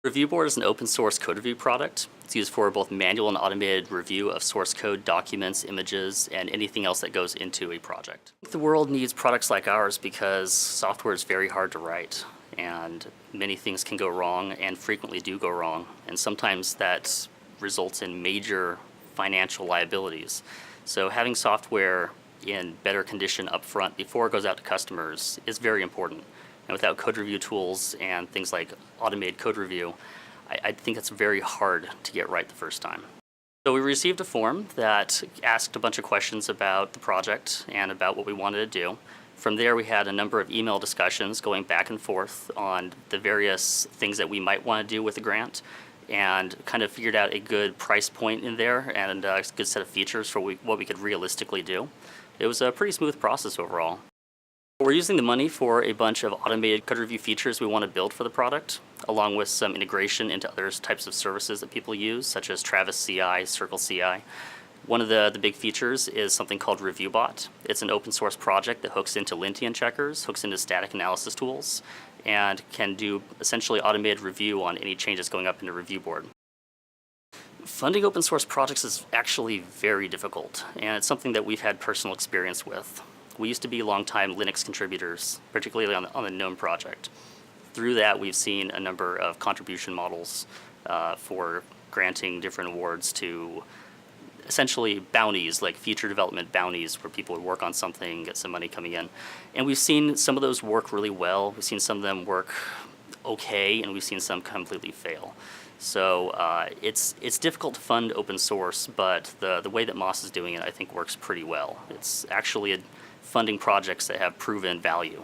Review Board is an open source code review product. It's used for both manual and automated review of source code, documents, images, and anything else that goes into a project. The world needs products like ours because software is very hard to write, and many things can go wrong and frequently do go wrong, and sometimes that results in major financial liabilities. So having software in better condition up front before it goes out to customers is very important. And without code review tools and things like automated code review, I think it's very hard to get right the first time. So we received a form that asked a bunch of questions about the project and about what we wanted to do. From there, we had a number of email discussions going back and forth on the various things that we might want to do with the grant, and kind of figured out a good price point in there and a good set of features for what we could realistically do. It was a pretty smooth process overall. We're using the money for a bunch of automated code review features we want to build for the product, along with some integration into other types of services that people use, such as Travis CI, Circle CI. One of the big features is something called ReviewBot. It's an open source project that hooks into linting checkers, hooks into static analysis tools, and can do essentially automated review on any changes going up into Review Board. Funding open source projects is actually very difficult, and it's something that we've had personal experience with. We used to be longtime Linux contributors, particularly on the GNOME project. Through that, we've seen a number of contribution models for granting different awards to essentially bounties, like feature development bounties, where people would work on something, get some money coming in. And we've seen some of those work really well. We've seen some of them work okay, and we've seen some completely fail. So it's difficult to fund open source, but the way that Moss is doing it, I think, works pretty well. It's actually funding projects that have proven value.